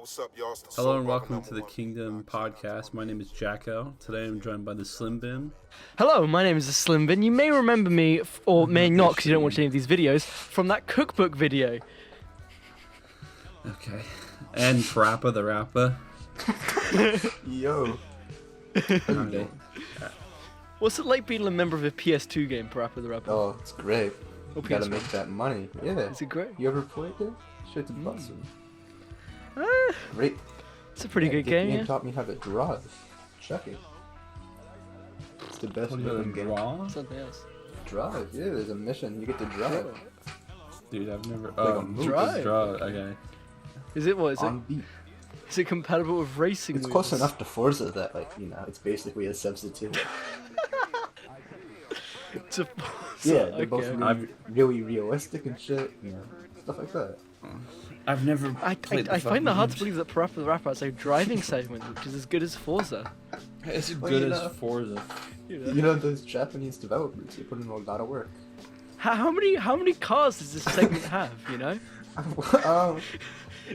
what's up, y'all? It's the Hello Soul and Brother welcome to the #1 Kingdom Podcast. My name is Jacko. Today I'm joined by the Slim Bin. Hello, my name is Slim Bin. You may remember me, or may not because you don't watch any of these videos, from that cookbook video. Okay. And Parappa the Rappa. Yo. Okay. What's it like being a member of a PS2 game, Parappa the Rapper? Oh, it's great. Or You gotta PS1? make that money. Yeah. Is it great? You ever played it? Shit's busting. Uh, Great. it's a pretty good game, The yeah. game taught me how to drive. Check it. It's the best What are you moving gonna game. draw? Something else. Drive. Yeah, there's a mission. You get to drive. Dude, I've never. Like a Oh, movie. Drive. draw. Okay. Is it what? Is it? On beat. Is it compatible with racing? It's close moves? enough to Forza that, like, you know, it's basically a substitute. To Yeah, they're both okay. really realistic and shit, you know, stuff like that. I've never I played find it hard to believe. believe that Parappa the Rapper has a driving segment which is as good as Forza. It's as Well, good you as know. Forza. You know? You know, those Japanese developers, they put in a lot of work. How many cars does this segment have? You know, um,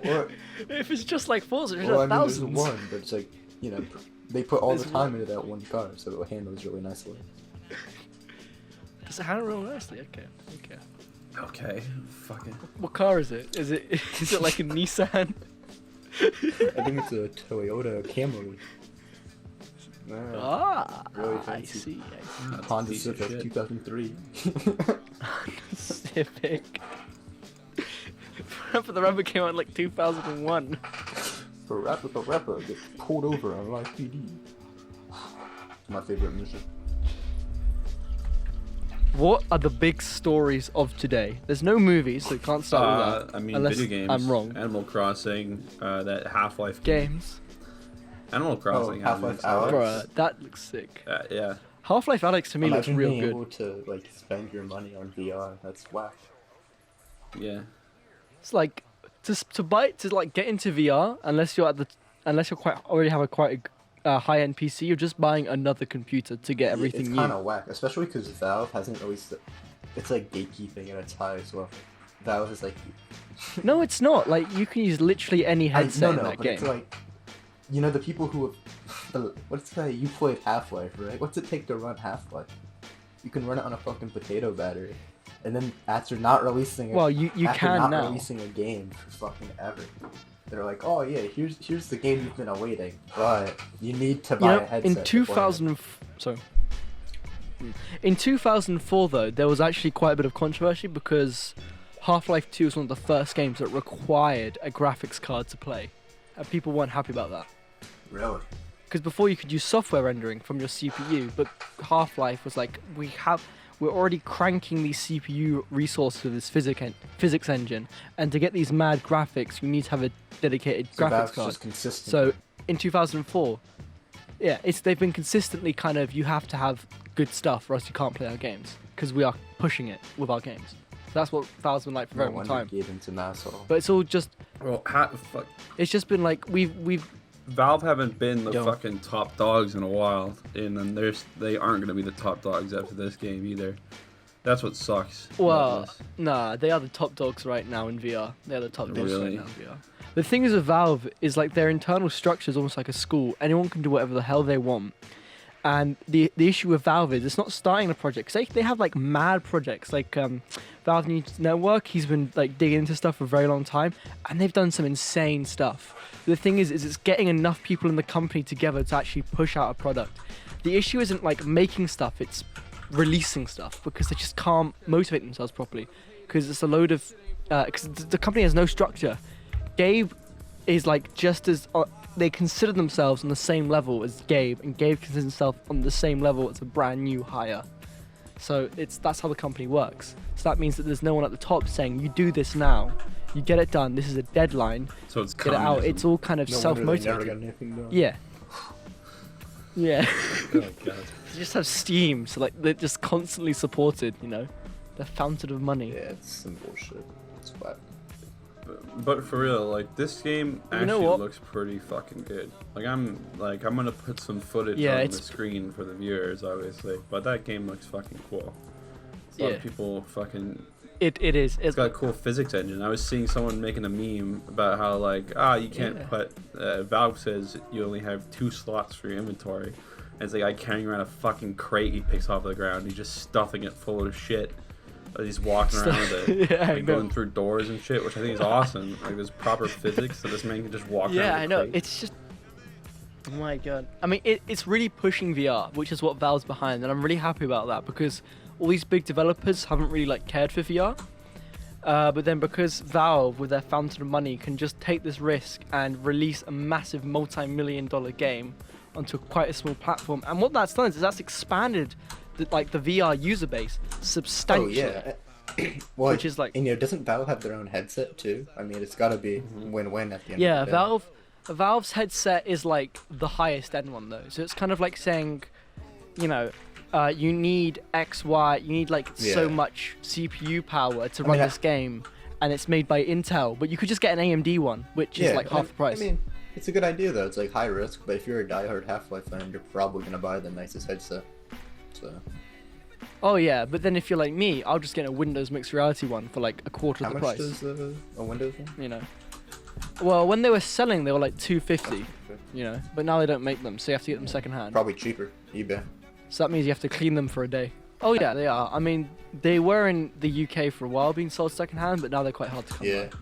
well, if it's just like Forza, there's well, I mean, there's thousands. one, but it's like, you know, they put all the There's time into that one car, so it handles really nicely. Does it handle real nicely? Okay, okay. Okay. Fucking. What car is it? Is it is it like a Nissan? I think it's a Toyota Camry. Ah, Really I fancy. see. That's a Honda piece of Civic shit. 2003. Civic. Parappa the Rapper came out in like 2001. For rap with the rapper, get pulled over on live PD. My favorite mission. What are the big stories of today? There's no movies, so you can't start with that. I mean, unless video games. I'm wrong. Animal Crossing. That Half-Life game. Games. Animal Crossing. Half-Life hasn't been Alyx. Bruh, that looks sick. Yeah. Half-Life Alyx to me looks Imagine real being good. able to like spend your money on VR. That's whack. Yeah. It's like to like get into VR unless you're quite already have a quite a high-end PC. You're just buying another computer to get everything It's new. kind of whack, especially because Valve hasn't released it. It's like gatekeeping and it's high as well. Valve is like, No, it's not. Like you can use literally any headset in that but game. it's like, you know, the people who have, what's that? You played Half-Life, right? What's it take to run Half-Life? You can run it on a fucking potato battery, and then after not releasing it, Well, you after can not now. releasing a game for fucking ever. They're like, oh yeah, here's the game you've been awaiting, but you need to You buy know, a headset. in beforehand." 2000, sorry. In 2004, though, there was actually quite a bit of controversy because Half-Life 2 was one of the first games that required a graphics card to play, and people weren't happy about that. Really? Because before you could use software rendering from your CPU, but Half-Life was like, we're already cranking these CPU resources with this physics engine, and to get these mad graphics, you need to have a dedicated So graphics Valve's card. just consistent. So in 2004, yeah, they've been consistently kind of, you have to have good stuff or else you can't play our games because we are pushing it with our games. So that's what Valve's been like for a no very long wonder time. it gave into an asshole. But it's all just, Well, fuck. it's just been like we've Valve haven't been the Yo. fucking top dogs in a while, and then they aren't gonna be the top dogs after this game either. That's what sucks. about well, this. nah, they are the top dogs right now in VR. They are the top dogs Really? right now in VR. The thing is with Valve is like their internal structure is almost like a school. Anyone can do whatever the hell they want. And the issue with Valve is it's not starting a project. 'Cause they have like mad projects like Valve News Network. He's been like digging into stuff for a very long time, and they've done some insane stuff. The thing is it's getting enough people in the company together to actually push out a product. The issue isn't like making stuff; it's releasing stuff because they just can't motivate themselves properly because it's a load of because the company has no structure. Gabe is like just as they consider themselves on the same level as Gabe, and Gabe considers himself on the same level as a brand new hire. So that's how the company works. So that means that there's no one at the top saying you do this now, you get it done. This is a deadline. So it's Get it out. communism. It's all kind of No wonder they never self-motivated. got anything done. Yeah. Yeah. Oh, God. They just have Steam, so like they're just constantly supported. You know, they're fountain of money. Yeah, it's some bullshit. It's whack. But for real, like this game You know actually what? looks pretty fucking good. I'm gonna put some footage Yeah, on the it's- screen for the viewers, obviously. But that game looks fucking cool. A lot Yeah. of people fucking It is. It's got a cool physics engine. I was seeing someone making a meme about how like you can't Yeah. put Valve says you only have 2 slots for your inventory. And it's like I carrying around a fucking crate he picks off the ground. He's just stuffing it full of shit. He's walking around with it, Yeah, I like, know. going through doors and shit, which I think is awesome. Like there's proper physics, so this man can just walk around. Yeah, with I a know. crate. It's just. Oh my god. I mean, it's really pushing VR, which is what Valve's behind, and I'm really happy about that because all these big developers haven't really like cared for VR. But then because Valve, with their fountain of money, can just take this risk and release a massive multi-million-dollar game onto quite a small platform, and what that's done is that's expanded the VR user base Oh substantially. yeah. Well, Which is like- and doesn't Valve have their own headset too? I mean, it's got to be win-win at the end. Yeah, of the day. Valve's headset is like the highest end one though, so it's kind of like saying, you know, you need X, Y, you need like so Yeah. much CPU power to I run mean, this game, and it's made by Intel, but you could just get an AMD one, which is like half the price. I mean, it's a good idea though. It's like high risk, but if you're a diehard Half-Life fan, you're probably gonna buy the nicest headset. So Oh yeah, but then if you're like me, I'll just get a Windows mixed reality one for like a quarter how of the much price. does a Windows one? You know. Well, when they were selling, they were like 250. You know, but now they don't make them, so you have to get them secondhand. Probably cheaper. eBay. So that means you have to clean them for a day. Oh yeah, they are. I mean, they were in the UK for a while being sold secondhand, but now they're quite hard to come Yeah. by.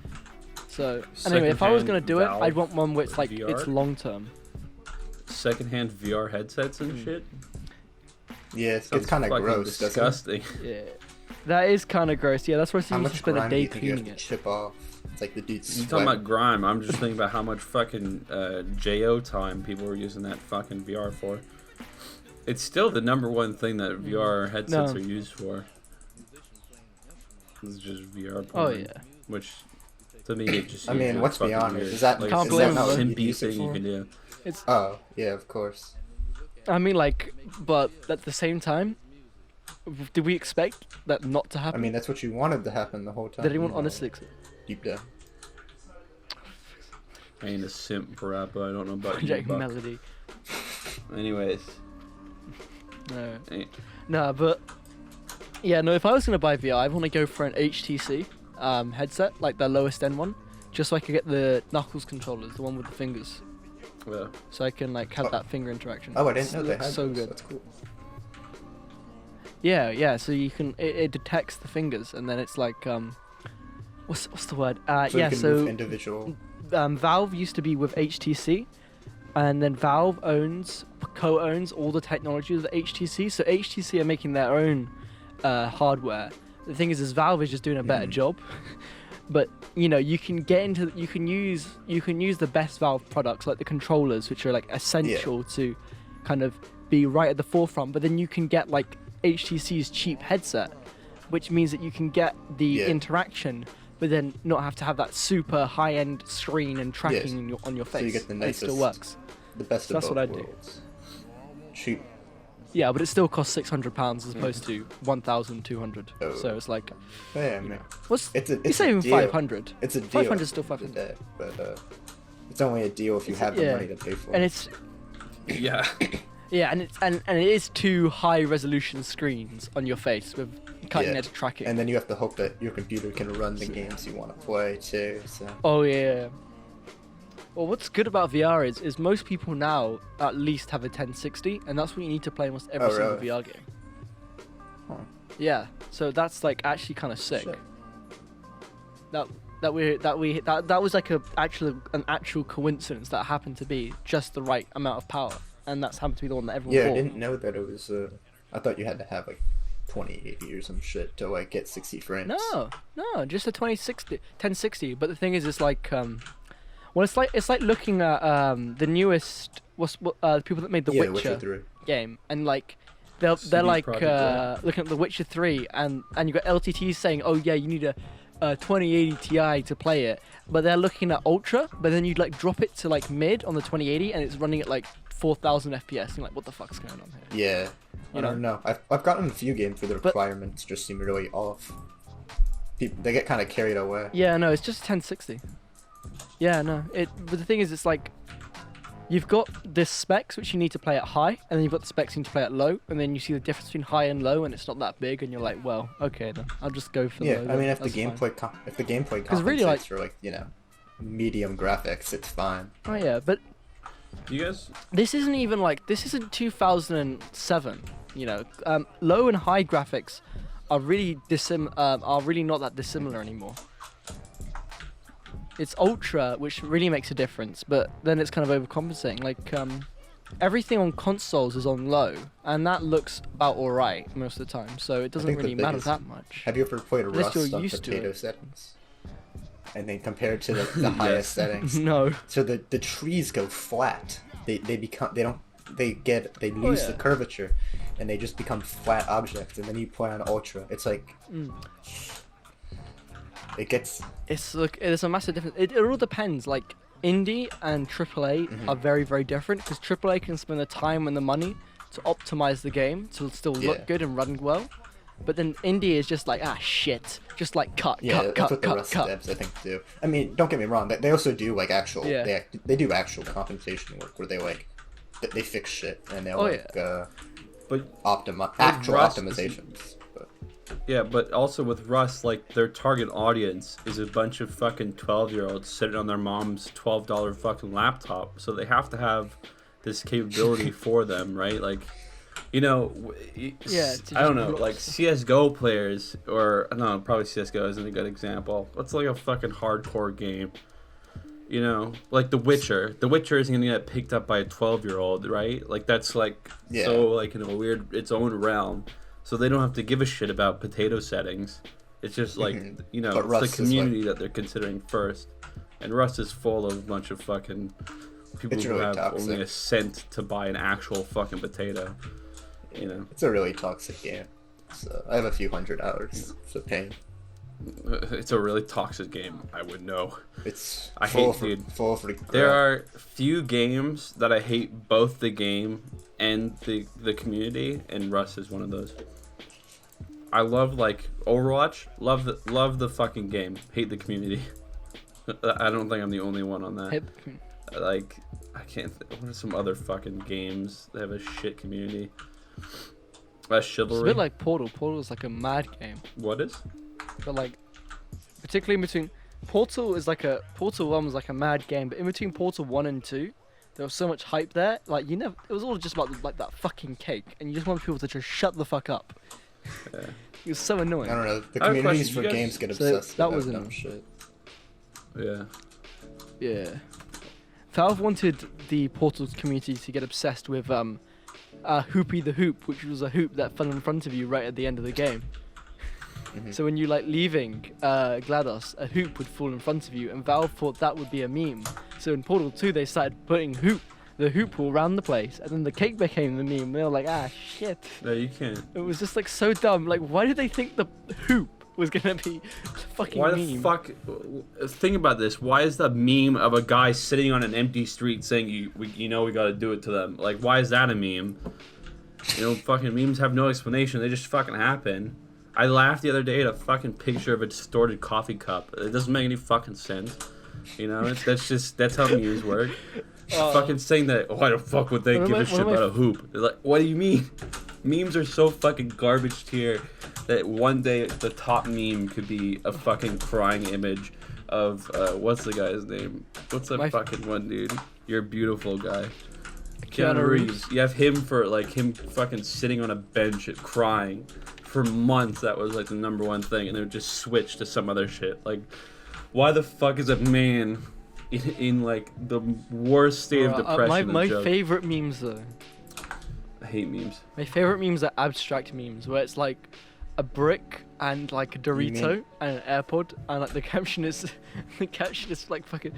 So anyway, if I was gonna Secondhand do it, Valve I'd want one where it's like VR? it's long term. Secondhand VR headsets and shit. Yeah, it's Sounds kind of fucking gross. Doesn't it? disgusting. Yeah, that is kind of gross. Yeah, that's why How you need to much spend a grime do day you think you have cleaning to it. chip off? It's like the dude's You sweat. talking about grime? I'm just thinking about how much fucking JO time people were using that fucking VR for. It's still the #1 thing that VR headsets No. are used for. It's just VR Oh porn, yeah. which to me it just I mean, seems let's be fucking honest, weird. is that- like, Can't it's blame that them. simpy Use it thing you for? can do? Oh, yeah, of course. I mean, like, but at the same time, did we expect that not to I happen? mean, that's what you wanted to happen the whole time. did anyone you know, honestly? deep down? I ain't a simp for rap, but I don't know about you. Project Buck. Melody. Anyways, No. eh, No, but yeah, no. If I was gonna buy VR, I want to go for an HTC headset, like the lowest end one, just so I could get the Knuckles controllers, the one with the fingers, well, so I can like have that finger interaction. Oh, I didn't know they Looks had so those. good. That's cool. Yeah, so you can it detects the fingers, and then it's like what's the word? So Yeah, you can so move individual. Valve used to be with HTC, and then Valve co-owns all the technology of the HTC. So HTC are making their own hardware. The thing is Valve is just doing a better job. But you know, you can use the best Valve products like the controllers, which are like essential to kind of be right at the forefront. But then you can get like HTC's cheap headset, which means that you can get the Yeah. interaction, but then not have to have that super high-end screen and tracking on your face. So you get the and it still nicest- works. The best So of that's both what I'd do. worlds. Cheap. Yeah, but it still costs £600 as opposed to 1,200. Oh. So it's like, Yeah, I mean, what's it's a you're it's a saving deal. 500, It's a deal. 500 is still at the 500, day, but it's only a deal if you have the yeah. money to pay for and it. it's yeah. yeah, and it is 2 high-resolution screens on your face with cutting-edge tracking. And then you have to hope that your computer can run the games you want to play too. So Oh yeah. Well, what's good about VR is most people now at least have a 1060, and that's what you need to play almost every Oh, single really? VR game. Huh. Yeah, so that's like actually kind of sick. Shit. That was like an actual coincidence that happened to be just the right amount of power, and that's happened to be the one that everyone yeah, I bought. didn't know that it was. I thought you had to have like 2080 or some shit to like get 60 frames. No, just a 1060. But the thing is, it's like well, it's like looking at the newest the people that made The Yeah, Witcher Witcher 3. game, and like they're CD like Projekt Red. looking at The Witcher 3, and you got LTT saying, oh yeah, you need a 2080 Ti to play it, but they're looking at Ultra, but then you'd like drop it to like mid on the 2080, and it's running at like 4,000 FPS. And you're like, what the fuck's going on here? Yeah, I don't know. I've gotten a few games where the But- requirements just seem really off. They get kind of carried away. Yeah, no, it's just 1060. Yeah, no, but the thing is, it's like you've got the specs which you need to play at high, and then you've got the specs you need to play at low, and then you see the difference between high and low, and it's not that big, and you're like, well, okay then, I'll just go for Yeah, low. I mean, then. if the That's fine. gameplay 'Cause really, like- compensates for like medium graphics, it's fine. Oh yeah, but You guys, this isn't 2007. Low and high graphics are really are really not that dissimilar anymore. It's ultra, which really makes a difference, but then it's kind of overcompensating. Like everything on consoles is on low, and that looks about alright most of the time. So it doesn't think the really matter biggest- that much. Have you ever played Unless you're Rust on used to potato it. settings? And then compared to the highest settings, No. so the trees go flat. They lose yeah. the curvature, and they just become flat objects. And then you play on ultra, it's like it gets There's a massive difference. It all depends. Like indie and AAA are very, very different because AAA can spend the time and the money to optimize the game to still Yeah. look good and run well. But then indie is just like shit, just like cut, yeah. cut, That's cut, what the cut, Rust cut. devs I think do. I mean, don't get me wrong. They also do like actual. Yeah. They do actual compensation work where they fix shit and they'll but actual Rust- optimizations. But yeah, but also with Rust, like their target audience is a bunch of fucking 12-year-olds sitting on their mom's $12 fucking laptop, so they have to have this capability for them, right? Like, Yeah, I don't know, just like CS:GO players, or no, probably CS:GO isn't a good example. What's like a fucking hardcore game? Like The Witcher. The Witcher isn't gonna get picked up by a 12-year-old, right? Like that's like Yeah. so like in a weird its own realm. So they don't have to give a shit about potato settings. It's just like But it's Rust the is community that they're considering first. And Rust is full of a bunch of fucking people It's who really have toxic. only a cent to buy an actual fucking potato. it's a really toxic game. So I have a few hundred hours. It's a pain. It's a really toxic game. I would know. It's I full hate, of, dude. full of regret. There are few games that I hate both the game and the community, and Rust is one of those. I love like Overwatch, love the fucking game, hate the community. I don't think I'm the only one on that. Hip. Like I can't. What are some other fucking games that have a shit community? It's Chivalry. a bit like Portal. Portal is like a mad game, What is? but like particularly in between Portal 1 was like a mad game, but in between Portal 1 and 2, there was so much hype there. Like it was all just about like that fucking cake, and you just want people to just shut the fuck up. Yeah. It was so annoying. I don't know. The I have a communities question. for You guys- games get So obsessed that about was dumb annoying. shit. Yeah. Yeah. Valve wanted the Portals community to get obsessed with Hoopy the Hoop, which was a hoop that fell in front of you right at the end of the game. Mhm. So when you leaving GLaDOS, a hoop would fall in front of you, and Valve thought that would be a meme. So in Portal 2, they started putting the hoop all around the place, and then the cake became the meme. They were like, shit. No, you can't. It was just like so dumb. Like, why did they think the hoop was gonna be the fucking Why meme? the fuck? Think about this. Why is the meme of a guy sitting on an empty street saying we got to do it to them? Like, why is that a meme? Fucking memes have no explanation. They just fucking happen. I laughed the other day at a fucking picture of a distorted coffee cup. It doesn't make any fucking sense. That's how memes work. Fucking saying that. Why the fuck would they One of give my- a shit one of my about a hoop? They're like, what do you mean? Memes are so fucking garbage tier that one day the top meme could be a fucking crying image of what's the guy's name? What's that My- fucking one dude? You're a beautiful guy. Keanu Reeves. You have him him fucking sitting on a bench and crying for months. That was like the number one thing, and they would just switch to some other shit. Like, why the fuck is a man in like the worst state of depression? My and joke? favorite memes though. I hate memes. My favorite memes are abstract memes where it's like a brick and like a Dorito mean- and an AirPod, and like the caption is like fucking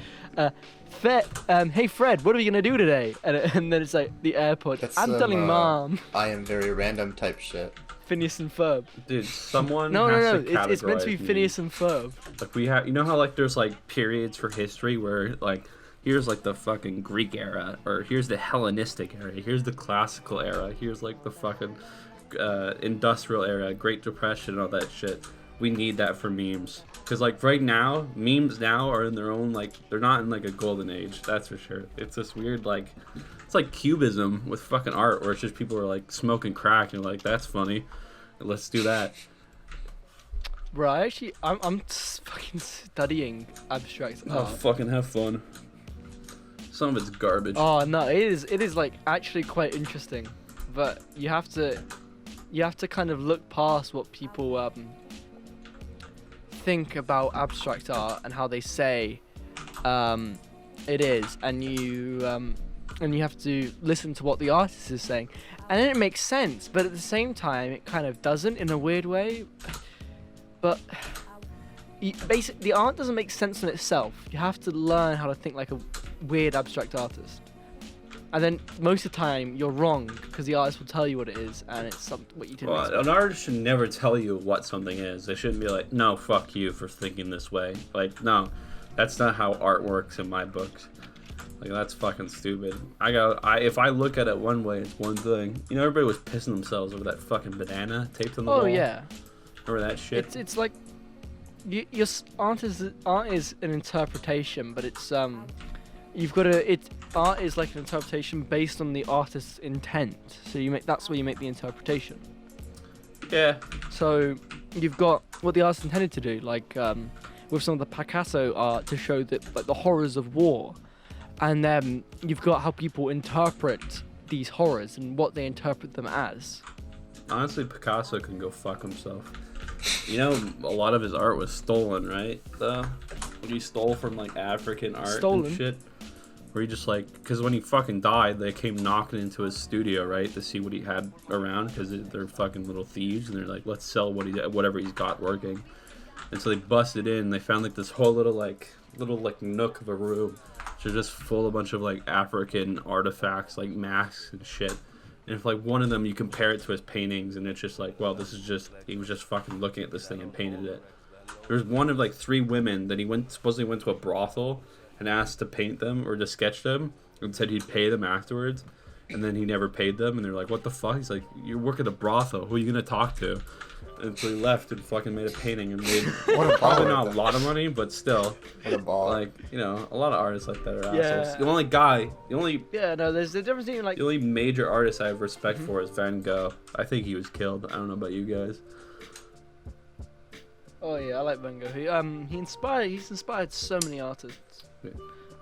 hey Fred, what are we gonna do today? And then it's like the AirPod. That's I'm some, telling mom. I am very random type shit. Phineas and Ferb. Dude, someone No, has to it's meant to be categorize Phineas memes. and Ferb. Like we have, how like there's like periods for history where like here's like the fucking Greek era, or here's the Hellenistic era, here's the classical era, here's like the fucking industrial era, Great Depression, all that shit. we need that for memes. Because like right now, memes now are in their own like they're not in like a golden age. That's for sure. It's this weird like it's like cubism with fucking art, where it's just people are like smoking crack and like that's funny. Let's do that. Bro, I'm fucking studying abstract Oh, art. fucking have fun. Some of it's garbage. Oh no, it is like actually quite interesting, but you have to kind of look past what people think about abstract art and how they say it is, and you have to listen to what the artist is saying, and then it makes sense, but at the same time it kind of doesn't in a weird way. But basically, the art doesn't make sense in itself. You have to learn how to think like a weird abstract artist. And then most of the time, you're wrong because the artist will tell you what it is, and it's what you didn't Well, expect. an artist should never tell you what something is. They shouldn't be like, no, fuck you for thinking this way. Like, no, that's not how art works in my books. Like, that's fucking stupid. If I look at it one way, it's one thing. You know, everybody was pissing themselves over that fucking banana taped on the wall. Oh yeah, Remember that shit? it's like your art is an interpretation, but it's you've got to art is like an interpretation based on the artist's intent. So that's where you make the interpretation. Yeah. So you've got what the artist intended to do, like with some of the Picasso art to show that like the horrors of war, and then you've got how people interpret these horrors and what they interpret them as. Honestly, Picasso can go fuck himself. You know, a lot of his art was stolen, right? He stole from like African art Stolen? and shit. Where he just like, because when he fucking died, they came knocking into his studio, right, to see what he had around, because they're fucking little thieves, and they're like, let's sell whatever he's got working. And so they busted in. They found like this whole little nook of a room, which is just full of a bunch of like African artifacts, like masks and shit. And if like one of them you compare it to his paintings, and it's just like, well, this is just he was just fucking looking at this thing and painted it. There's one of like 3 women that he supposedly went to a brothel and asked to paint them or to sketch them, and said he'd pay them afterwards, and then he never paid them, and they're like, what the fuck? He's like, you work at a brothel, who are you gonna talk to? And so he left and fucking made a painting and made What a probably baller. not a lot of money, but still, What a ball. like, you know, a lot of artists like that are Yeah. assholes. Yeah, no, there's the difference between like The only major artist I have respect for is Van Gogh. I think he was killed. I don't know about you guys. oh yeah, I like Van Gogh. He's inspired so many artists. Yeah.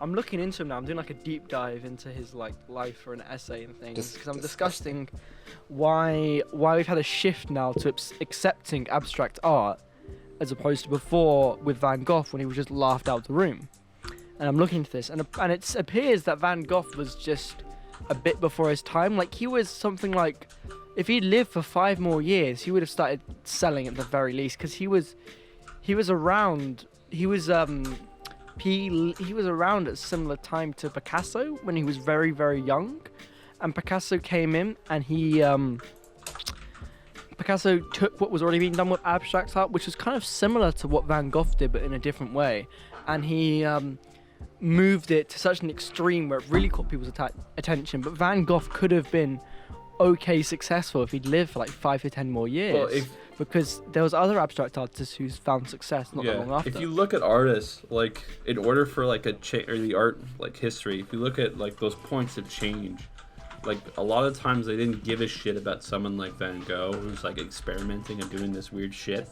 I'm looking into him now. I'm doing like a deep dive into his like life for an essay and things because I'm Disgusting. discussing why we've had a shift now to accepting abstract art as opposed to before with Van Gogh when he was just laughed out the room. And I'm looking into this, and it appears that Van Gogh was just a bit before his time. Like he was something like, if he'd lived for 5 more years, he would have started selling at the very least because he was around. He was around at a similar time to Picasso when he was very, very young, and Picasso came in and Picasso took what was already being done with abstract art, which was kind of similar to what Van Gogh did, but in a different way, and he moved it to such an extreme where it really caught people's attention. But Van Gogh could have been okay successful if he'd lived for like 5 to 10 more years, because there was other abstract artists who's found success not that long after. If you look at artists, like in order for like or the art like history, if you look at like those points of change, like a lot of times they didn't give a shit about someone like Van Gogh who's like experimenting and doing this weird shit,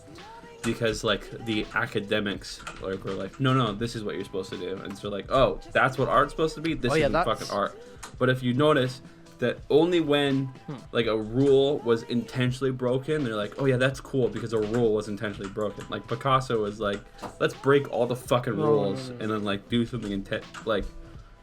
because like the academics like were like, no, this is what you're supposed to do, and so like, oh, that's what art's supposed to be. This isn't fucking art. But if you notice that only when like a rule was intentionally broken, they're like, oh yeah, that's cool because a rule was intentionally broken. Like Picasso was like, let's break all the fucking rules and then like do something like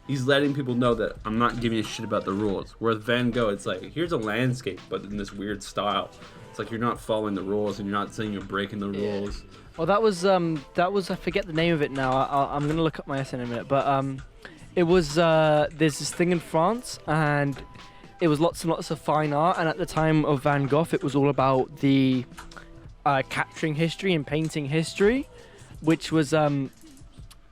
he's letting people know that I'm not giving a shit about the rules. Whereas Van Gogh, it's like, here's a landscape but in this weird style. It's like you're not following the rules and you're not saying you're breaking the rules. Well, that was I forget the name of it now. I'm gonna look up my essay in a minute, but it was there's this thing in France, and it was lots and lots of fine art, and at the time of Van Gogh, it was all about the capturing history and painting history, which was and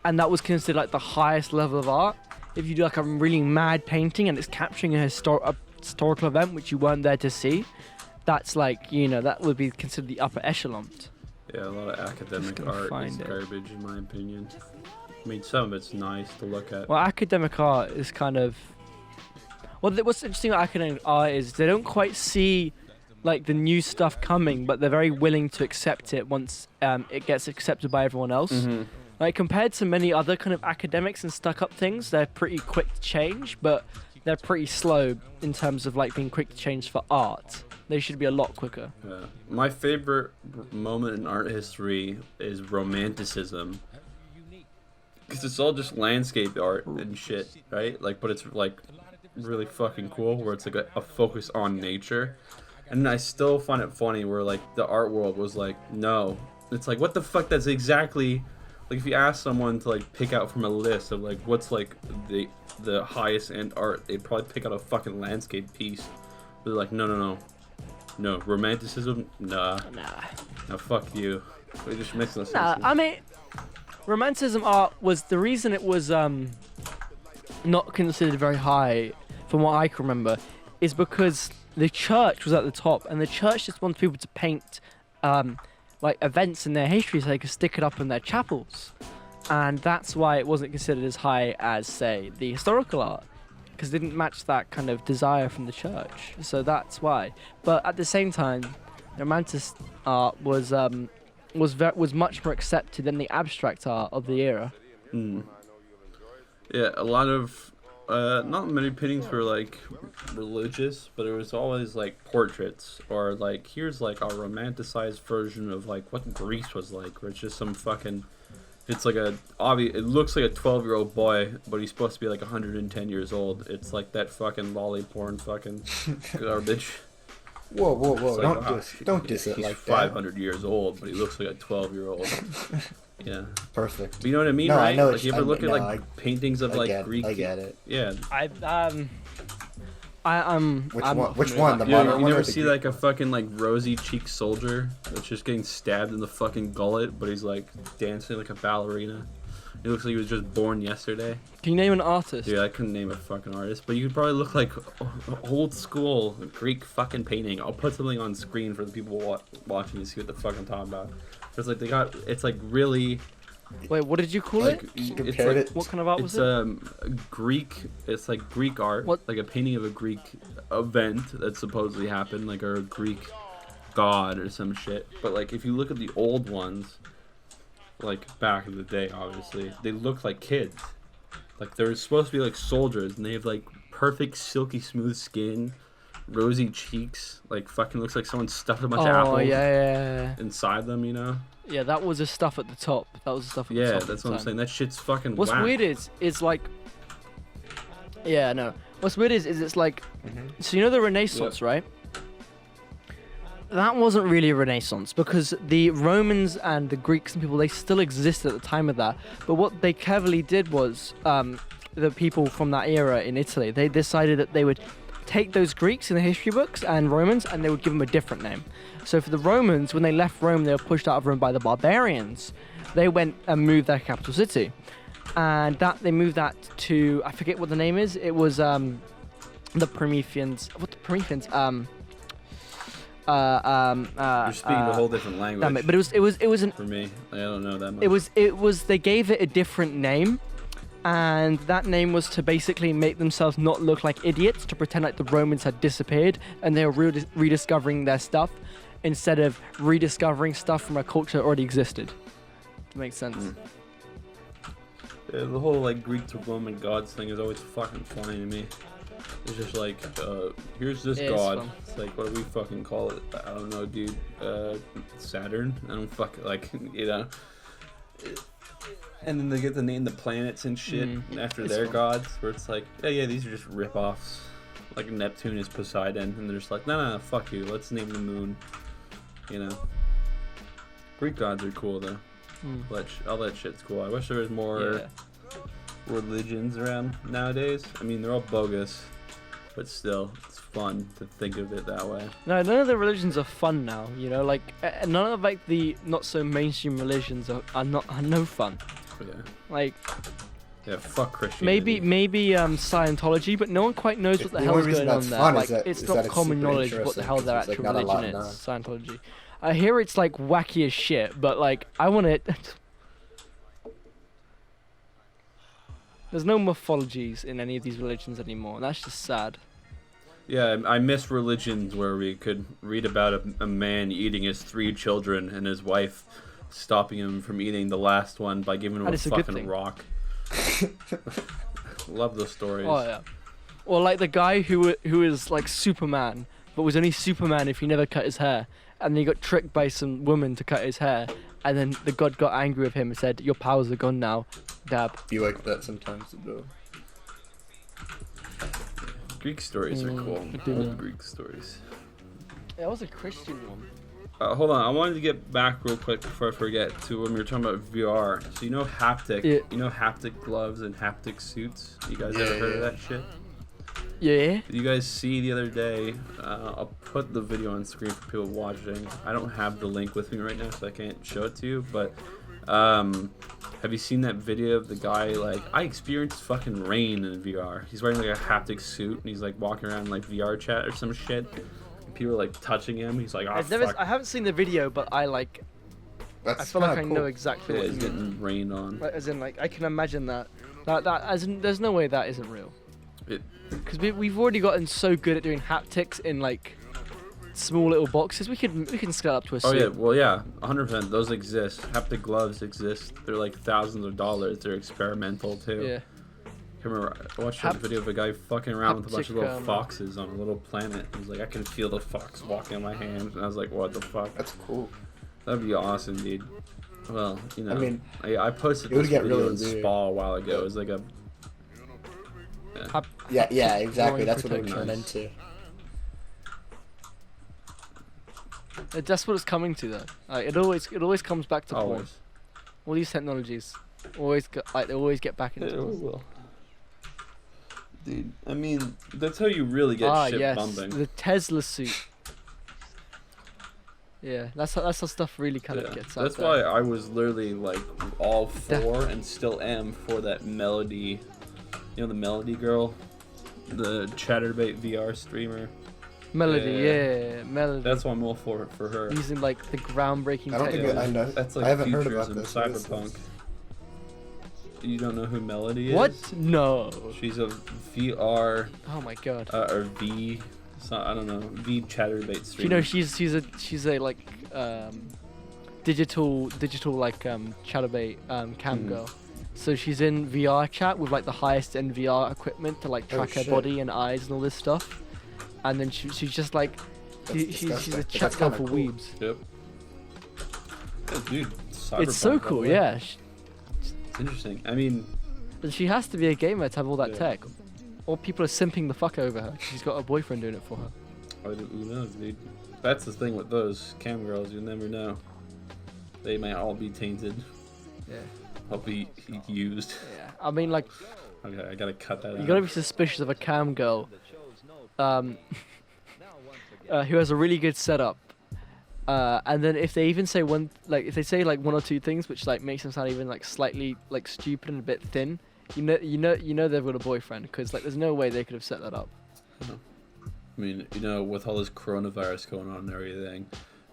that was considered like the highest level of art. If you do like a really mad painting and it's capturing a historical event which you weren't there to see, that's like, you know, that would be considered the upper echelon. Yeah, a lot of academic gonna art is find it. garbage in my opinion. I mean, some of it's nice to look at. Well, academic art is kind of. Well, what's interesting about academic art is they don't quite see like the new stuff coming, but they're very willing to accept it once it gets accepted by everyone else. Mhm. Like compared to many other kind of academics and stuck-up things, they're pretty quick to change, but they're pretty slow in terms of like being quick to change for art. They should be a lot quicker. Yeah. My favorite moment in art history is Romanticism. Because it's all just landscape art and shit, right? Like, but it's like really fucking cool where it's like a focus on nature. And I still find it funny where like the art world was like, no. It's like, what the fuck? That's exactly like if you ask someone to like pick out from a list of like what's like the highest end art, they'd probably pick out a fucking landscape piece. But they're like, no, Romanticism, nah, fuck you. It just makes no sense. Nah, I mean, Romanticism art was the reason it was not considered very high, from what I can remember, is because the church was at the top, and the church just wants people to paint like events in their history so they could stick it up in their chapels, and that's why it wasn't considered as high as, say, the historical art, because it didn't match that kind of desire from the church. So that's why. But at the same time, the Romantic art was much more accepted than the abstract art of the era. Yeah, a lot of not many paintings were like religious, but it was always like portraits or like here's like a romanticized version of like what Greece was like, where it's just some fucking. It's like it looks like a 12-year-old boy, but he's supposed to be like 110 years old. It's like that fucking lolly porn fucking garbage. Whoa, Like, don't diss it he's like 500 years old, but he looks like a 12-year-old. Yeah. that. Perfect. But you know what I mean, No, I right? know Like what you you- ever look I- at no, like paintings of like Greek. I get it. Yeah. Which one? The You modern one or never the see Greek like a fucking like rosy cheeked soldier that's just getting stabbed in the fucking gullet, but he's like dancing like a ballerina. He looks like he was just born yesterday. Can you name an artist? Dude, I couldn't name a fucking artist, but you could probably look like old school Greek fucking painting. I'll put something on screen for the people watching to see what the fuck I'm talking about. It's like it's like really Wait, what did you call like it? it's compared like it- What kind of art was it's it? Greek. It's like Greek art, What? like a painting of a Greek event that supposedly happened, like a Greek god or some shit. But like if you look at the old ones, like back in the day, obviously they look like kids. Like they're supposed to be like soldiers, and they have like perfect silky smooth skin, rosy cheeks. Like fucking looks like someone stuffed a bunch of Oh apples yeah. inside them. You know? Yeah, that was the stuff at the top. That was the stuff at the Yeah, top. at that's the what I'm time. saying. That shit's fucking. What's whack. weird is like. Yeah, no. What's weird is it's like. So you know the Renaissance, right? That wasn't really a Renaissance because the Romans and the Greeks and people, they still existed at the time of that. But what they cleverly did was, the people from that era in Italy, they decided that they would take those Greeks in the history books and Romans and they would give them a different name. So for the Romans, when they left Rome, they were pushed out of Rome by the barbarians. They went and moved their capital city. And they moved that to, I forget what the name is. It was the Prometheans. What the Prometheans? You're speaking a whole different language. Damn it, but it was an For me, I don't know that much. it was they gave it a different name, and that name was to basically make themselves not look like idiots, to pretend like the Romans had disappeared and they were rediscovering their stuff instead of rediscovering stuff from a culture that already existed. That makes sense. Yeah, the whole like Greek to Roman gods thing is always fucking funny to me. It's just like, here's this It is god. fun. It's like, what do we fucking call it? I don't know, dude. Saturn? I don't fucking, like, you know. And then they get to name the planets and shit after It's their fun. gods, where it's like, yeah, these are just rip-offs. Like Neptune is Poseidon, and they're just like, no, fuck you, let's name the moon. You know. Greek gods are cool, though. All that shit's cool. I wish there was more Yeah. religions around nowadays. I mean, they're all bogus, but still, it's fun to think of it that way. No, none of the religions are fun now. You know, like none of like the not so mainstream religions are no fun. Yeah, Like yeah, fuck Christianity. maybe Scientology, but no one quite knows what the The hell only is reason going on that's there. fun Like is that- it's is not that it's common super knowledge what the hell their interesting, 'cause actual there's, like, not a religion lot is. Scientology. I hear it's like wacky as shit, but like I want it. There's no mythologies in any of these religions anymore, and that's just sad. Yeah, I miss religions where we could read about a man eating his 3 children and his wife stopping him from eating the last one by giving him That a is a good fucking thing. rock. Love those stories. Oh yeah. Or like the guy who is like Superman, but was only Superman if he never cut his hair, and then he got tricked by some woman to cut his hair, and then the god got angry with him and said, "Your powers are gone now." Dab. Be like that sometimes, though. Greek stories are cool. I do Old know. Greek stories. That was a Christian one. Hold on, I wanted to get back real quick before I forget to when we were talking about VR. So you know haptic, Yeah. you know haptic gloves and haptic suits. You guys ever heard of that shit? Yeah. Did you guys see the other day? I'll put the video on screen for people watching. I don't have the link with me right now, so I can't show it to you. But have you seen that video of the guy like I experienced fucking rain in VR? He's wearing like a haptic suit and he's like walking around like VR chat or some shit. And people are like touching him. He's like, oh fuck. I haven't seen the video, but I That's I feel like I kinda know cool. exactly Yeah, what he's you mean. getting rained on. Like, as in, like, I can imagine that. As in, there's no way that isn't real. It, Because we've already gotten so good at doing haptics in like small little boxes. We can scale up to a oh suit. yeah, well yeah, 100%. Those exist. Haptic gloves exist. They're like thousands of dollars. They're experimental too. Yeah. I remember I watched a video of a guy fucking around with a bunch of Haptic, little foxes on a little planet. He was like, I can feel the fox walking on my hands, and I was like, what the fuck? That's cool. That'd be awesome, dude. Well, you know, I mean, I posted it would this get video really in weird. Spa a while ago. It was like a Yeah, exactly. Drawing That's what it would protection. turn into. That's what it's coming to though. Like, it always comes back to porn. always. All these technologies they always get back into It porn. will. Dude, I mean, that's how you really get shit yes, bumping. the Tesla suit. Yeah, that's how stuff really kind of Yeah. gets out That's there. why I was literally like all for and still am for that Melody. You know the Melody girl, the ChatterBait VR streamer. Melody, Yeah. yeah, Melody. That's why I'm all for her. Using like the groundbreaking I don't think technology. I know. That's like I haven't heard about futurism, this. What is cyberpunk. this? You don't know who Melody is? What? No. She's a VR Oh my god. or V. I don't know. V ChatterBait streamer. You know she's a like digital like chatterbait cam Mhm. girl. So she's in VR chat with like the highest end VR equipment to like Oh, track her shit. body and eyes and all this stuff. And then she's just like That's she's a disgusting, but chat that's girl kinda for cool. weebs. Yep. Yeah, dude, It's so cyberpunk, by the cool, way. yeah. It's interesting. I mean, And she has to be a gamer to have all that Yeah. tech. Or people are simping the fuck over her. She's got a boyfriend doing it for her. who knows, dude? That's the thing with those cam girls. You never know. They might all be tainted. Yeah. I'll be used. Yeah. I mean, like, Okay, I gotta cut that you out. gotta be suspicious of a cam girl who has a really good setup. And then if they even say if they say like one or two things which like makes them sound even like slightly like stupid and a bit thin, you know they've got a boyfriend because like there's no way they could have set that up. I mean, you know, with all this coronavirus going on and everything,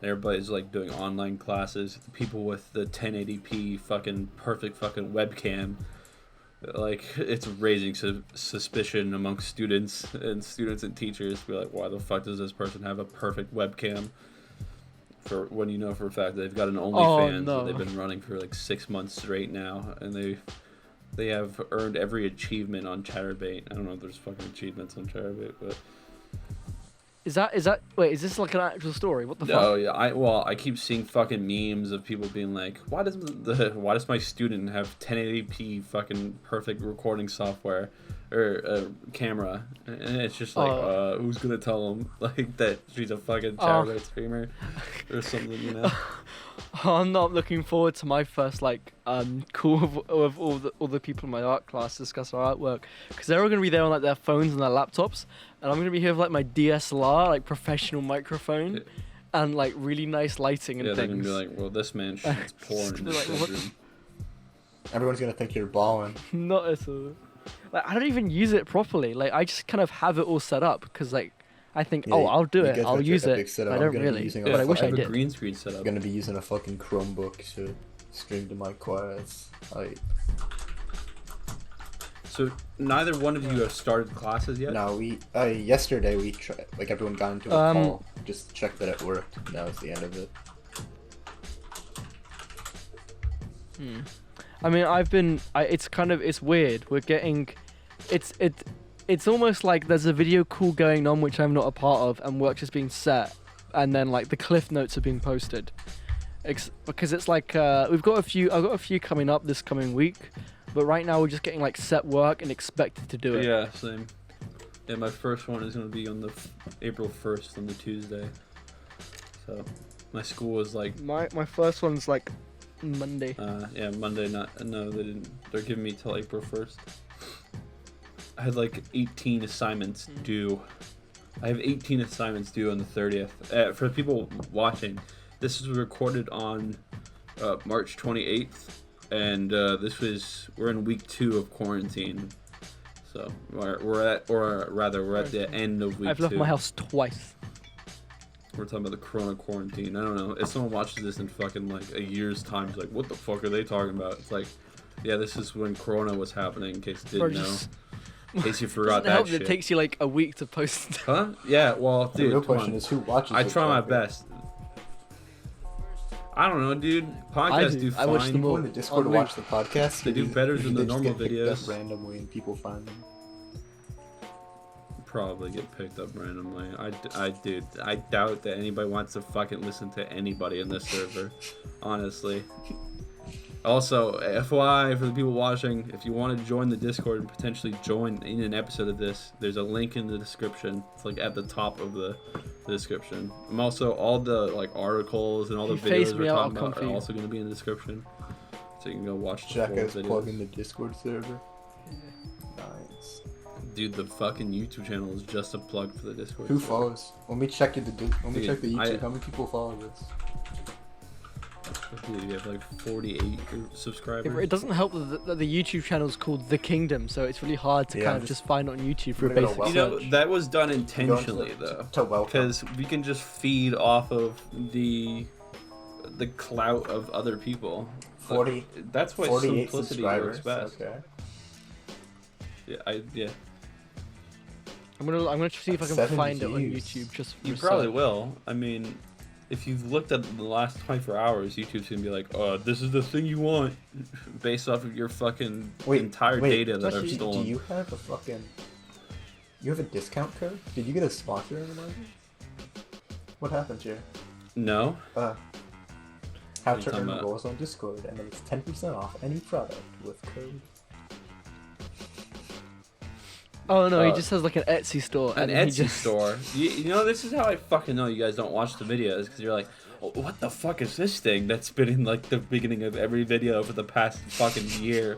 everybody's like doing online classes. The people with the 1080p fucking perfect fucking webcam, like it's raising suspicion amongst students and teachers. Be like, why the fuck does this person have a perfect webcam? For when you know for a fact that they've got an OnlyFans no. that they've been running for like 6 months straight now, and they have earned every achievement on ChatterBait. I don't know if there's fucking achievements on ChatterBait, but. Is wait, is this like an actual story? What the No, fuck? yeah, I keep seeing fucking memes of people being like, why does my student have 1080p fucking perfect recording software or camera? And it's just like, who's gonna tell them like that she's a fucking ChatterBait streamer or something, you know? I'm not looking forward to my first like call with all the people in my art class to discuss our artwork because they're all gonna be there on like their phones and their laptops, and I'm gonna be here with like my DSLR, like professional microphone, Yeah. and like really nice lighting and Yeah, they're things. gonna be like, well, this man shoots porn in his Like, what- bedroom. Everyone's gonna think you're balling. Not at all. Like I don't even use it properly. Like I just kind of have it all set up because like I think, Yeah, oh, I'll do you it. guys I'll got your use epic it. setup. I I'm don't gonna be really, using but I wish I I have a did. green screen set I'm up. gonna be using a fucking Chromebook to stream to my class. So neither one of you have started classes yet. No, we yesterday we tried, like everyone got into a call just to check that it worked. That was the end of it. I mean, it's weird. We're getting, it's almost like there's a video call going on which I'm not a part of, and work is being set, and then like the cliff notes are being posted. Because it's like I've got a few coming up this coming week, but right now we're just getting like set work and expected to do it. Yeah, same. Yeah, my first one is gonna be on the April 1st on the Tuesday. So my school is like My first one's like Monday. yeah, Monday. No, they didn't. They're giving me till April 1st. I had like 18 assignments due. I have 18 assignments due on the 30th. For the people watching, this was recorded on March 28th, and we're in week 2 of quarantine. So we're at the end of week 2. I've left my house twice. We're talking about the Corona quarantine. I don't know. If someone watches this in fucking like a year's time, it's like, what the fuck are they talking about? It's like, yeah, this is when Corona was happening. In case you didn't know. In case you forgot Doesn't help that that shit. it takes you like a week to post. Huh? Yeah. Well, The dude, real come question on. is who watches. I this try my podcast? best. I don't know, dude. Podcasts do I watch fine. them People all. in the Discord On watch the podcast. They do better than the just normal get picked up videos. randomly, and people find them. Probably get picked up randomly. I doubt that anybody wants to fucking listen to anybody in this server. Honestly. Also, FYI for the people watching, if you want to join the Discord and potentially join in an episode of this, there's a link in the description. It's like at the top of the description. I'm also all the like articles and all the If you face videos me we're out, talking I'll about come are for you. also going to be in the description, so you can go watch the Jack full is plugging videos. the Discord server. Nice. Dude, the fucking YouTube channel is just a plug for the Discord. Who server. follows? When we check the check the Dude, YouTube, how many people follow this? Dude, you have like 48 subscribers. It doesn't help that the YouTube channel is called The Kingdom, so it's really hard to Yeah, kind of just- just find on YouTube for a We're gonna basic welcome- You know, search. that was done intentionally though. To welcome. Because we can just feed off of the clout of other people. 40 That's why 48 simplicity works subscribers. best. Okay. Yeah. I'm gonna see if I can 70 find it on views. YouTube just for You a probably search. will. I mean, if you've looked at the last 24 hours, YouTube's gonna be like, "Oh, this is the thing you want," based off of your fucking entire data that I've Actually, stolen. Do you have a fucking? You have a discount code? Did you get a sponsor in the market? What happened here? No. How What are you to talking earn about? rolls on Discord, and then it's 10% off any product with code. Oh no, he Uh, just has like an Etsy store. An and then he Etsy just... store. You know, this is how I fucking know you guys don't watch the videos, because you're like, oh, what the fuck is this thing that's been in like the beginning of every video for the past fucking year?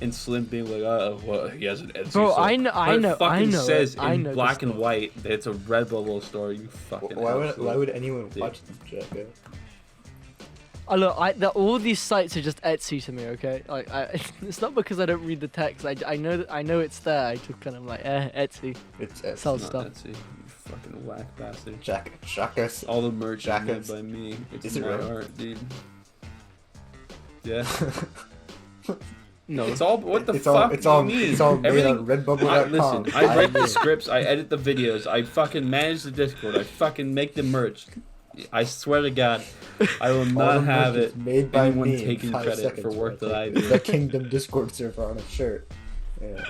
And Slim being like, oh, well, he has an Etsy Bro, store. I know, But it I fucking know. says I in know the black and store. white that it's a Redbubble store. You fucking. Why asshole. would anyone Dude. watch them, Jacko? Oh look, all these sites are just Etsy to me, okay? Like, it's not because I don't read the text. I know it's there. I just kind of like, Etsy. It's Sell Not stuff. Etsy, you fucking whack bastard. Jackass. All the merch is made Jackets. by me. It's Is it my really? art, dude. Yeah. No. It's all. What the It's fuck all it's do you all mean? it's all made Everything. on Redbubble.com. Listen, I write the scripts, I edit the videos, I fucking manage the Discord, I fucking make the merch. I swear to God, I will All the not have merch is it. made by anyone me in taking 5 credit seconds, for work bro. that I It's do. The Kingdom Discord server on a shirt. Yeah.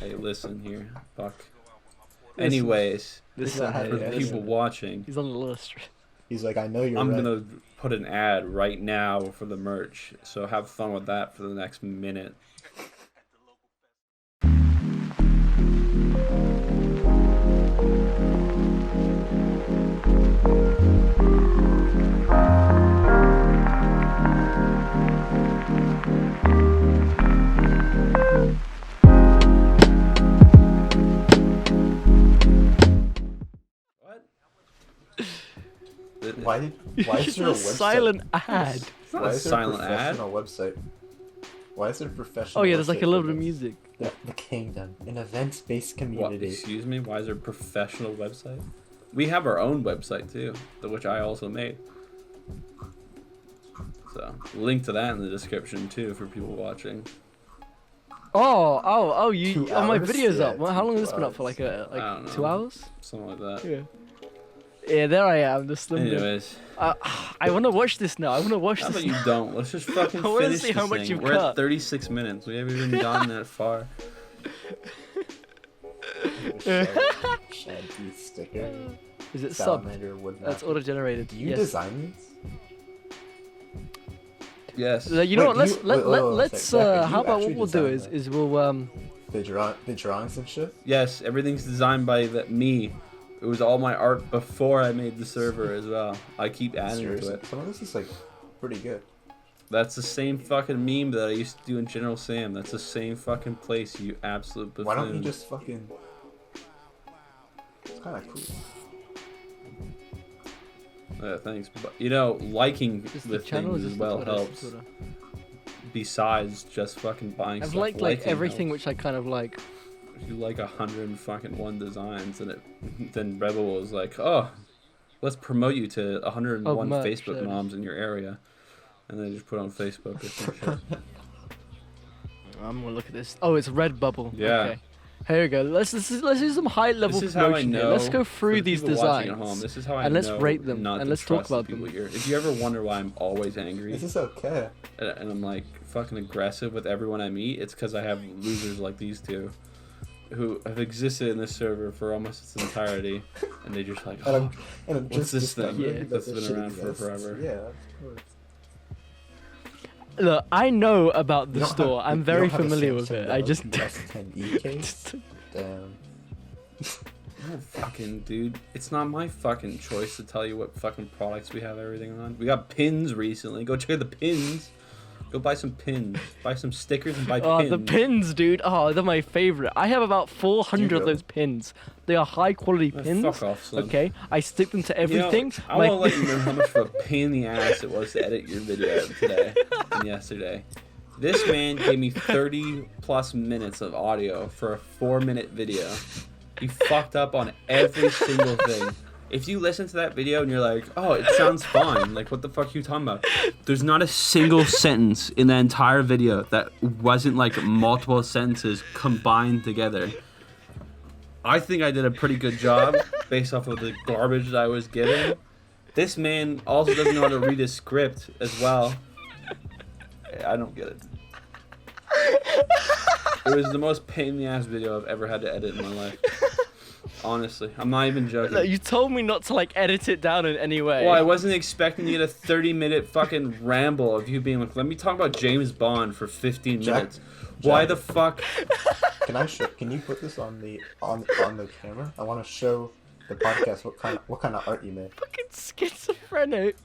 Hey, listen here, fuck. Listen. Anyways, Listen, For for the Yeah, people listen. watching, He's on the list. He's like, I know you're I'm right. gonna put an ad right now for the merch. So have fun with that for the next minute. What? Why is It's there a a website? silent ad. It's not Why a is there a silent ad. professional website? Why is there professional? Oh yeah, there's like a website little for bit of this? music. The Kingdom, an events-based What? community. Excuse me? Why is there a professional website? We have our own website too, which I also made. So, link to that in the description too for people watching. Oh, you 2 oh, my hours? video's Yeah, up. Well, how long has 2 this been up for? hours. I don't know. 2 hours? Something like that. Yeah. Yeah, there I am, the slim. Anyways, I want to watch this now. I want to watch how this. about you don't? Let's just fucking I wanna finish see how this much thing. you've We're cut. at 36 minutes. We haven't even gotten that far. Shad Teeth sticker. Is it sub? Salamander wood. That's auto-generated. Do you Yes. design these? Yes. You know Wait, what? do Let's you- wait, wait, let's Zach, do you how about what actually we'll do design is we'll The drawings and shit. Yes, everything's designed by me. It was all my art before I made the server as well. I keep adding to Seriously, it. some of this is like pretty good. That's the same fucking meme that I used to do in General Sam. That's the same fucking place, you absolute buffoon. Why don't you just fucking? It's kind of cool. Thanks. But, you know, liking just the channel things is as just well Twitter, helps. Twitter. Besides just fucking buying I've stuff. liked like liking everything helps. which I kind of like. If you like 101 designs, and then Rebel was like, oh, let's promote you to 101 merch, Facebook yeah. moms in your area, and then just put on Facebook or some shit. I'm gonna look at this. Oh, it's Redbubble. Yeah. Okay. Here we go. Let's do some high level This is how I promotion here. know. Let's go for through the these people watching designs. at home, this is how I and let's know rate them, not and to let's talk trust the about people them. here. If you ever wonder why I'm always angry This is okay. and I'm like fucking aggressive with everyone I meet, it's because I have losers like these two who have existed in this server for almost its entirety, and they just like, And oh, I'm what's just this thing Yeah. discovering that's that been this shit around for exists. forever? Yeah, of course. Look, I know about You the don't store. have- I'm you very don't have a familiar with Samsung it. I just Galaxy S10e case. Damn. No fucking dude, it's not my fucking choice to tell you what fucking products we have everything on. We got pins recently. Go check out the pins. Go buy some pins. Buy some stickers and buy Oh, pins. the pins, dude. Oh, they're my favorite. I have about 400 of really? those pins. They are high quality Oh, pins. fuck off, Slim. Okay, I stick them to You know, everything. I My- want to let you know how much of a pain in the ass it was to edit your video today and yesterday. This man gave me 30 plus minutes of audio for a 4-minute video. He fucked up on every single thing. If you listen to that video and you're like, oh, it sounds fine, like, what the fuck are you talking about? There's not a single sentence in the entire video that wasn't, like, multiple sentences combined together. I think I did a pretty good job based off of the garbage that I was given. This man also doesn't know how to read his script as well. I don't get it. It was the most pain in the ass video I've ever had to edit in my life. Honestly, I'm not even joking. Look, you told me not to like edit it down in any way. Well, I wasn't expecting to get a 30-minute fucking ramble of you being like, let me talk about James Bond for 15 Jack- minutes. Why Jack- the fuck? Can you put this on the camera? I want to show the podcast what kind of art you made. Fucking schizophrenic.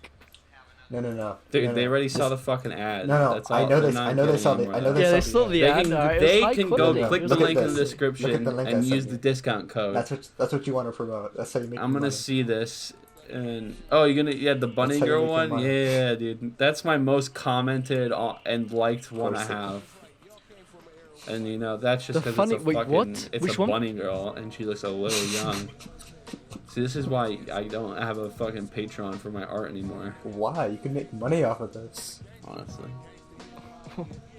No. Dude, no, they no. already This- saw the fucking ad. No, That's I all- know they're this. not I know they getting saw the. anymore I know now. they Yeah, saw they the saw ad. the They ad. can, alright, it was they high can go quality. click It the was link in like- the description Look at the link I and sent use you. the discount code. That's what you want to promote. That's how you make. I'm your gonna money. see this. And oh, you're gonna the bunny That's how you girl make your one. money. Yeah, dude, that's my most commented and liked one I Post it. have. And you know that's just The because funny- it's a wait, fucking what? it's Which a one? bunny girl and she looks a little young. See, this is why I don't have a fucking Patreon for my art anymore. Why? You can make money off of this. Honestly.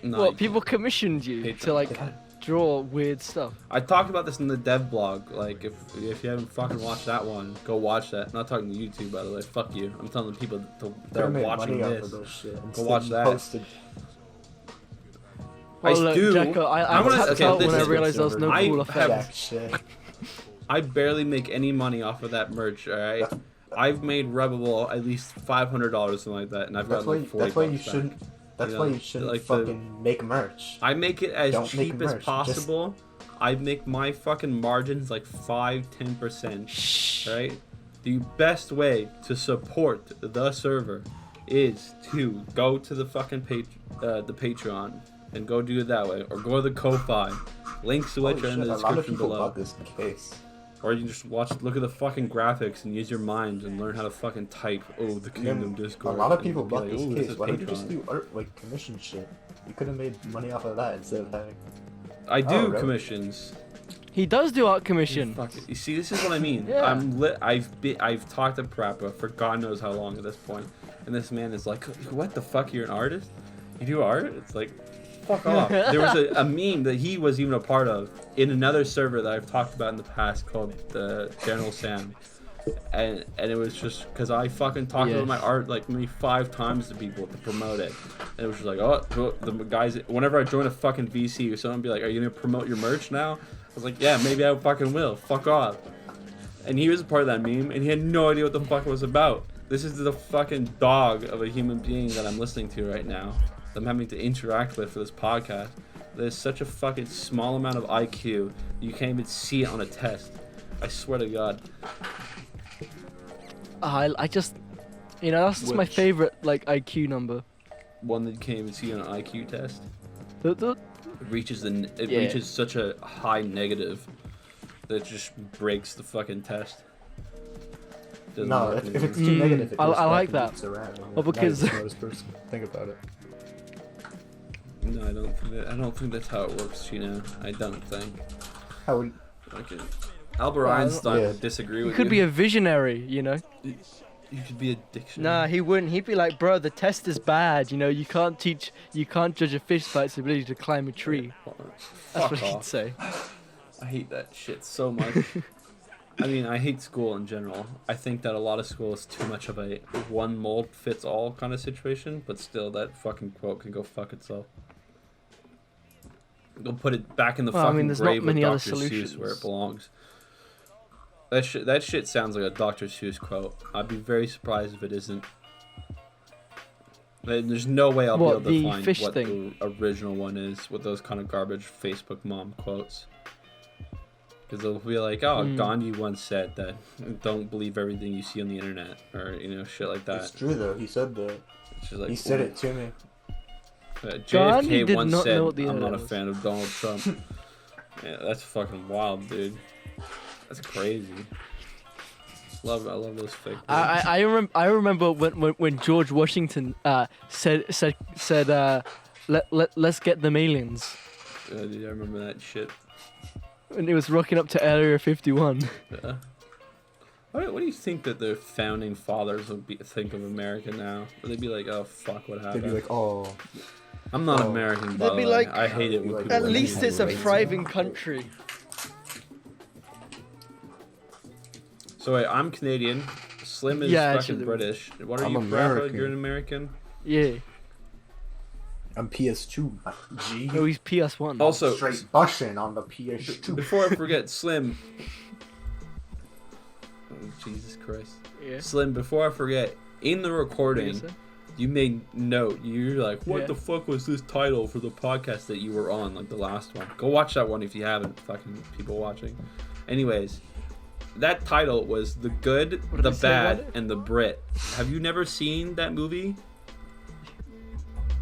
No, What you people commissioned you Patreon. to like draw weird stuff. I talked about this in the dev blog. Like, if you haven't fucking watched that one, go watch that. I'm not talking to YouTube, by the way. Fuck you. I'm telling the people that are make watching money off this. of those shit. Go Instead watch you that. posted- Well, look, do. Jacko, I I'm gonna- tapped okay, out this when I is- realized there was no I cool have- effect. Jack shit. I barely make any money off of that merch, alright? I've made Rebel at least $500, something like that, and I've That's got why. like 40 That's why you bucks back. shouldn't. That's You why know, you shouldn't like the- fucking make merch. I make it as Don't make cheap as merch, just- possible. I make my fucking margins like 5-10%. Shh. Right? The best way to support the server is to go to the fucking the Patreon and go do it that way, or go to the Ko-Fi. Links to which Holy are in shit, the a lot of description people below. bought this case. Or you can just look at the fucking graphics and use your mind and learn how to fucking type. Oh, the Kingdom A Discord. lot of and people be bought like, this "Ooh, case. is Why don't you just Patreon." do art, like commission shit? You could have made money off of that instead of having. I do Oh, really? commissions. He does do art commission. Fuck it. You see, this is what I mean. Yeah. I've talked to Parappa for God knows how long at this point, and this man is like, "What the fuck? You're an artist? You do art?" It's like, fuck off. There was a meme that he was even a part of in another server that I've talked about in the past called the General Sam, and it was just because I fucking talked about my art like maybe 5 times to people to promote it, and it was just like, oh, the guys. Whenever I join a fucking VC or someone be like, "Are you gonna promote your merch now?" I was like, "Yeah, maybe I fucking will. Fuck off." And he was a part of that meme, and he had no idea what the fuck it was about. This is the fucking dog of a human being that I'm listening to right now. That I'm having to interact with for this podcast. There's such a fucking small amount of IQ, you can't even see it on a test. I swear to God. I just, that's just my Which? favorite like IQ number. One that you can't even see on an IQ test. The- It reaches Yeah. reaches such a high negative that it just breaks the fucking test. Doesn't No, work if anymore. it's too negative, it I goes back like and that. loops around, Well, because- now you're the smartest person. Think about it. No, I don't think that's how it works, Gina. I don't think. How would Okay. Albert Well, Einstein yeah. would disagree He with could you. be a visionary, You could be a dictionary. Nah, he wouldn't. He'd be like, bro, the test is bad. You can't judge a fish by its ability to climb a tree. That's Fuck what he'd off. say. I hate that shit so much. I mean, I hate school in general. I think that a lot of school is too much of a one mold fits all kind of situation, but still, that fucking quote can go fuck itself. Go put it back in the Well, I fucking mean, there's not grave with many other Dr. Seuss solutions. where it belongs. That shit sounds like a Dr. Seuss quote. I'd be very surprised if it isn't. There's no way I'll What, be able the to find fish what thing? the original one is with those kind of garbage Facebook mom quotes. Because they'll be like, oh, Gandhi once said that don't believe everything you see on the internet, or shit like it's that. true though. He said that. It's just like, He said it to me. Gandhi JFK did once not said, know what the I'm not a internet was." fan of Donald Trump. Yeah, that's fucking wild, dude. That's crazy. I love those fake. I remember when George Washington said let's get them aliens, Yeah, dude, I remember that shit. and it was rocking up to Area 51. Yeah. What do you think that the founding fathers would think of America now? Would they be like, oh fuck, what They'd happened? be like, oh, I'm not oh. American, by They'd the be way. like, I hate it when At people. At are least American. it's a Right. thriving country. So wait, I'm Canadian. Slim is Yeah, fucking actually. British. What are I'm you, Bravo? American. You're an American. Yeah. I'm PS2. G. No, he's PS1. Also, Straight bushing on the PS2. before I forget, Slim. Oh, Jesus Christ. Yeah. Slim, before I forget, in the recording, What do you say? you made note. You're like, what Yeah. the fuck was this title for the podcast that you were on, like the last one? Go watch that one if you haven't, fucking people watching. Anyways, that title was The Good, What did the I say about Bad, it? and the Brit. Have you never seen that movie?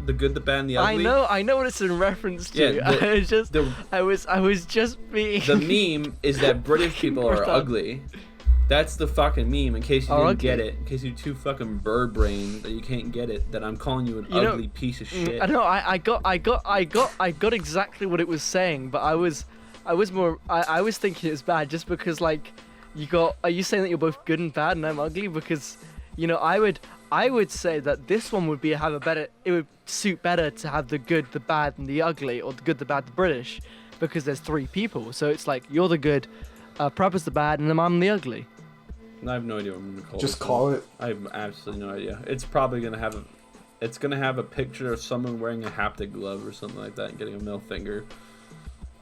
The Good, the Bad, and the Ugly? I know what it's in reference to. Yeah, the- I was just, the- I was just being. The meme is that British people are Retarded. ugly. That's the fucking meme. In case you Are didn't get ugly. it, in case you're too fucking bird brain that you can't get it, that I'm calling you an You know- ugly piece of shit. I know. I got exactly what it was saying, but I was thinking it was bad just because like are you saying that you're both good and bad and I'm ugly? Because I would say that this one would it would suit better to have the good, the bad, and the ugly, or the good, the bad, the British, because there's 3 people. So it's like you're the good, Prabba's the bad, and then I'm the ugly. I have no idea what I'm gonna call Just this call one. it. I have absolutely no idea. It's probably gonna have a picture of someone wearing a haptic glove or something like that and getting a middle finger.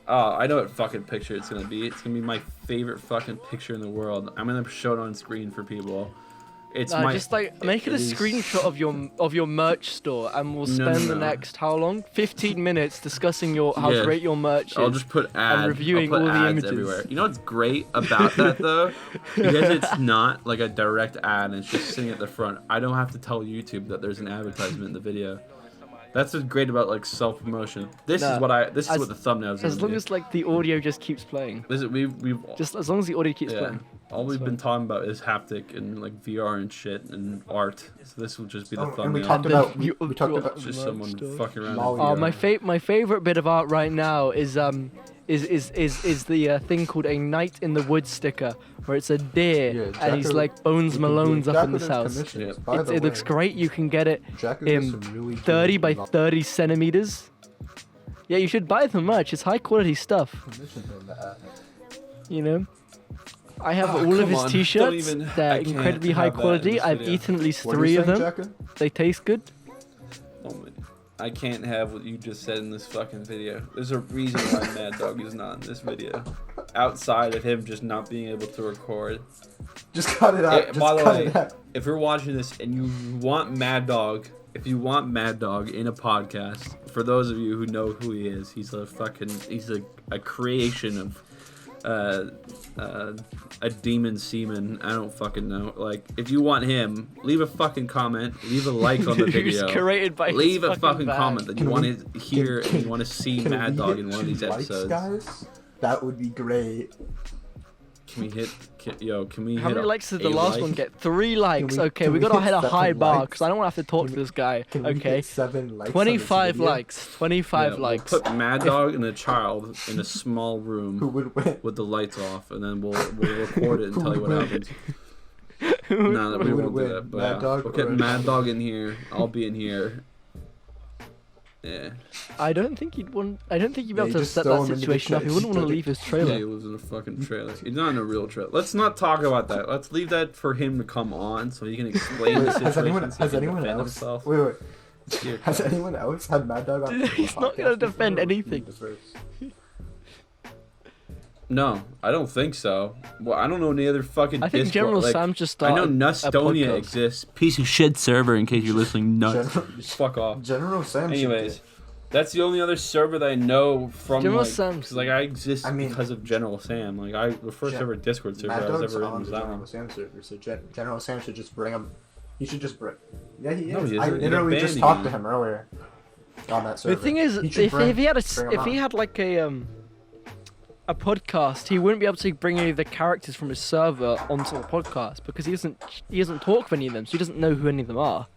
Oh, I know what fucking picture it's gonna be. It's gonna be my favorite fucking picture in the world. I'm gonna show it on screen for people. It's my Just like make it a is- screenshot of your merch store, and we'll No, spend no, the no. next how long? 15 minutes discussing how Yeah. great your merch is. I'll just put ads. reviewing I'll put all the ads images. everywhere. You know what's great about that though? Because it's not like a direct ad and it's just sitting at the front. I don't have to tell YouTube that there's an advertisement in the video. That's what's great about like self promotion. This Nah, is what this is as- what the thumbnails. As long as like the audio just keeps playing. this is, we've Just as long as the audio keeps yeah. playing. All we've That's been talking about is haptic and like VR and shit and art. So this will just be the and we thumbnail. talked And then about we, you- we talked you- about It's just Love someone stuff. fucking around. Molly. in VR. My favorite bit of art right now is the thing called a Night in the Woods sticker, where it's a deer Yeah, and he's Jacko- like Bones we can do Malone's up in Jacko this does house. commissions, Yeah. by the It looks way. great. You can get it Jacko does in some really 30 good by lo- 30 centimeters. Yeah, you should buy the merch. It's high quality stuff. commissions on that. You know. I have Oh, all of come his on. Don't t-shirts. even- I They're can't incredibly have high that in quality. this I've video. eaten at least What are 3 you of saying, them. Jacko? They taste good. Oh my- I can't have what you just said in this fucking video. There's a reason why Mad Dog is not in this video. Outside of him just not being able to record. Just cut it out. Yeah, Just by the cut way, it out. if you're watching this and you want Mad Dog, if you want Mad Dog in a podcast, for those of you who know who he is, he's a creation of a demon semen. I don't fucking know. Like, if you want him, leave a fucking comment, leave a like on the He was video. created by his Leave a fucking bag. comment that you Can want we- to hear and you want to see Can Mad we Dog hit in one of 2 these likes, episodes. guys? That would be great. Can we hit? Can we How hit many a- likes did the a last like? one get? 3 likes. we- Okay, can we we gotta hit hit a 7 high bar likes? because I don't want to have to talk Can to this guy. Can we Okay, get 7 likes? on this 25 video? likes. 25 Yeah, likes. We'll put Mad Dog and a child in a small Who room would win? with the lights off, and then we'll record it and Who tell you would what win? happens. No, we Who would won't do win, that. But Mad Dog we'll or get a Mad zombie? Dog in here. I'll be in here. Yeah. I don't think he'd want. I don't think you'd be Yeah, able you to just set throw that him into the situation up. He chest. wouldn't want to leave his Yeah, he trailer. lives in a fucking trailer. He's not in a real trailer. Let's not talk about that. Let's leave that for him to come on so he can explain the Wait, situation. has anyone, so he has can anyone defend else? himself. Wait. Dear Has God. anyone else had Mad Dog on? He's not gonna defend anything. No, I don't think so. Well, I don't know any other fucking I think Discord, General like, Sam just I know started a Nustonia podcast. exists. Piece of shit server in case you're listening. Nuts. General, Fuck off. General Sam. should Anyways, get- that's the only other server that I know from General like, Sam's- 'cause, like I exist I mean- because of General Sam. Like the first Gen- ever Discord server Mad I was Dog's ever in on was the that General one. Sam server, so General Sam should just bring him. He should just bring. Yeah, he is. No, he I isn't. He got literally banned just talked to again. him earlier on that server. The thing is, He should if bring- he had bring him if he on. had like a podcast, he wouldn't be able to bring any of the characters from his server onto the podcast because he doesn't talk with any of them, so he doesn't know who any of them are.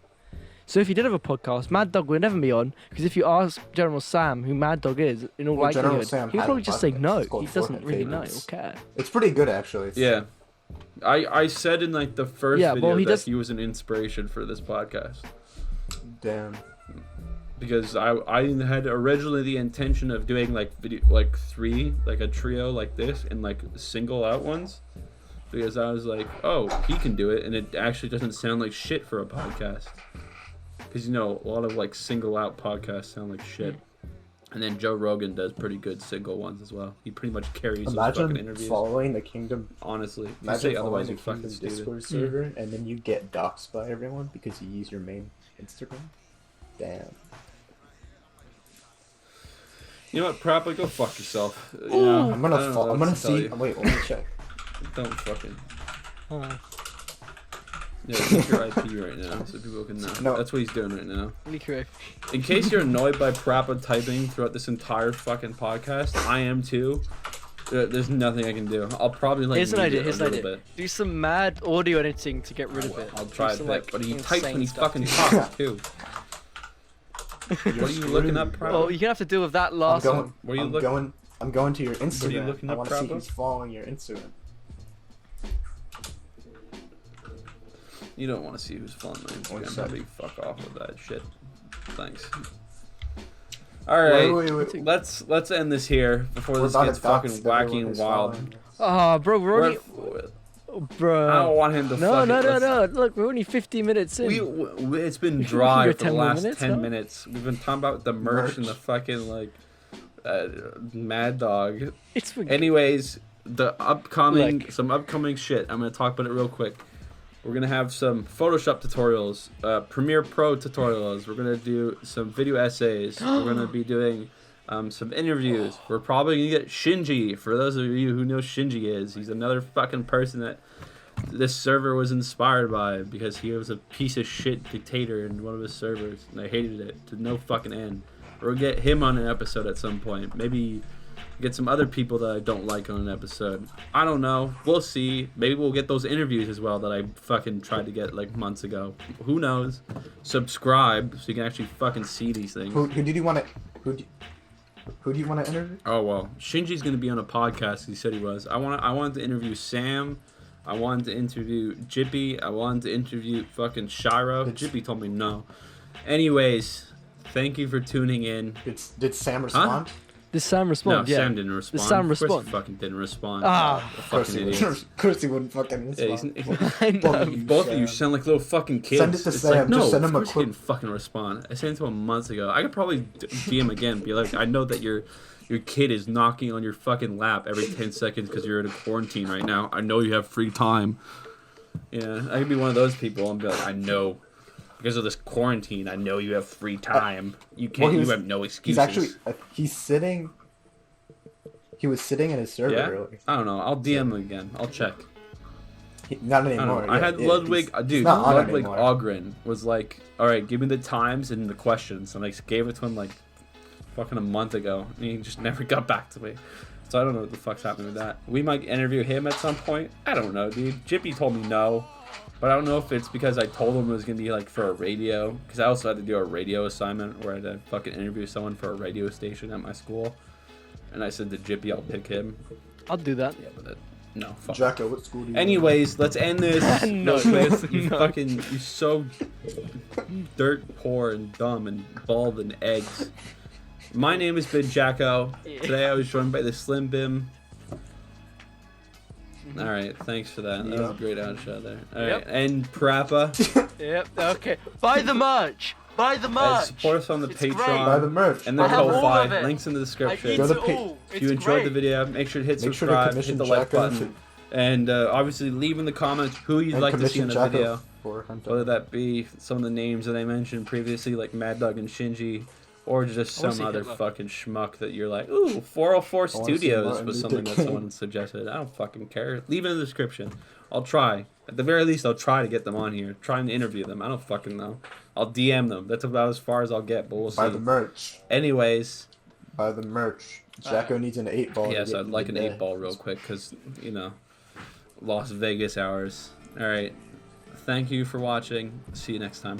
So if he did have a podcast, Mad Dog would never be on because if you ask General Sam who Mad Dog is, in all Well, General likelihood, Sam he'd has probably a just say podcast. no. It's called He doesn't Fortnite really know or Favorites. care. It's pretty good actually. Yeah. I said in like the first Yeah, video well, he that does- he was an inspiration for this podcast. Damn. Because I had originally the intention of doing like video like 3 like a trio like this and like single out ones because I was like, oh, he can do it and it actually doesn't sound like shit for a podcast because a lot of like single out podcasts sound like shit. And then Joe Rogan does pretty good single ones as well. He pretty much carries his fucking Imagine interviews. following the Kingdom. Honestly, if you Imagine say otherwise, following you the fucking Kingdom stupid. Discord server, and then you get doxxed by everyone because you use your main Instagram. Damn. You know what, Proper, go fuck yourself. You know, I'm gonna. I don't know I'm what gonna to tell see. you. Wait, let me check. Don't fucking. Oh, Yeah, leak your IP right now so people can know. No. That's what he's doing right now. leak your IP. In case you're annoyed by Prappa typing throughout this entire fucking podcast, I am too. There's nothing I can do. I'll probably like Here's an mute idea. it Here's a an little idea. bit. Do some mad audio editing to get rid of it. I'll Do try a some, bit, like, but he types when he insane stuff. fucking talks too. What are you looking up, Prappa? Well, you're gonna have to deal with that I'm last going. one. What are you I'm looking- going. I'm going to your Instagram. looking I up, want to see Prappa? who's following your Instagram. You don't want to see who's following my Instagram. sec. Probably fuck off with that shit. Thanks. All right, Wait. let's end this here before We're this about gets to dox fucking everyone wacky and who's wild. following us. Ah, bro, we're We're- only. I Bro. don't want him to. No, fucking, no, no, let's- no. Look, we're only 50 minutes in. It's been We can dry go for the 10 more last minutes, 10 no? minutes. We've been talking about the merch and the Merch. fucking like Mad Dog. It's for Anyways, Look. some upcoming shit. I'm gonna talk about it real quick. We're gonna have some Photoshop tutorials, Premiere Pro tutorials. We're gonna do some video essays. We're gonna be doing some interviews. We're probably gonna get Shinji. For those of you who know Shinji is, he's another fucking person that this server was inspired by because he was a piece of shit dictator in one of his servers, and I hated it to no fucking end. Or we'll get him on an episode at some point. Maybe get some other people that I don't like on an episode. I don't know. We'll see. Maybe we'll get those interviews as well that I fucking tried to get like months ago. Who knows? Subscribe so you can actually fucking see these things. Who did you want to? Who do you want to interview? Oh well, Shinji's gonna be on a podcast. He said he was. I wanted to interview Sam. I wanted to interview Jippy. I wanted to interview fucking Shiro. Jippy told me no. Anyways, thank you for tuning in. Did Sam respond? Did Sam respond? No, Yeah. Sam didn't respond. Did Sam Of course respond? he fucking didn't respond. Ah. A Of course fucking he idiot. would. Of course he wouldn't fucking Yeah, respond. I know. Both of you sound like little fucking kids. Send it to It's Sam, Like, no, just send of him a course he quick- didn't fucking respond. I sent it to him months ago. I could probably DM again. Be like, I know that your kid is knocking on your fucking lap every 10 seconds because you're in a quarantine right now. I know you have free time. Yeah, I could be one of those people and be like, I know. Because of this quarantine, I know you have free time. You can't. Well, You have no He's excuses. actually he's sitting. He was sitting in his server Yeah. earlier. I don't know. I'll DM him again. I'll check. Not I don't anymore. know. I had Ludwig, he's dude. not on Ludwig anymore. Ogren was like, "All right, give me the times and the questions," and I gave it to him like fucking a month ago, and he just never got back to me. So I don't know what the fuck's happening with that. We might interview him at some point. I don't know, dude. Jippy told me no, but I don't know if it's because I told him it was gonna be like for a radio, because I also had to do a radio assignment where I had to fucking interview someone for a radio station at my school, and I said to Jippy, I'll pick him. I'll do that. Yeah, but no, fuck. Jacko, what school do you? Anyways, let's end this. No, Chris, no, you no. fucking, you so dirt poor and dumb and bald and eggs. My name has been Jacko. Today I was joined by the Slim Bim. All right, thanks for that. That was a Yep. great outshot there. All right, Yep. and Parappa. Yep. Okay. Buy the merch. Buy the merch. Support us on the It's Patreon. great. Buy the merch. And the I have all of Ko-Fi. it. Links in the I description. eat Go to it all. If you It's enjoyed the great. video, make sure to hit Make sure to subscribe, commission hit the like Jacko button, and obviously leave in the comments who you'd and like to see in commission the Jacko video. for Hunter. Whether that be some of the names that I mentioned previously, like Mad Dog and Shinji, or just I wanna some see other Hitler. fucking schmuck that you're like, ooh, 404 I wanna see Studios Martin was Luther something that King. someone suggested. I don't fucking care. Leave it in the description. I'll try. At the very least, I'll try to get them on here. Try and interview them. I don't fucking know. I'll DM them. That's about as far as I'll get, but we'll Buy see. the merch. Anyways, Buy the merch. Jacko needs an 8-ball. yes, to get I'd like an through the 8-ball day. real quick because, Las Vegas hours. All right. Thank you for watching. See you next time.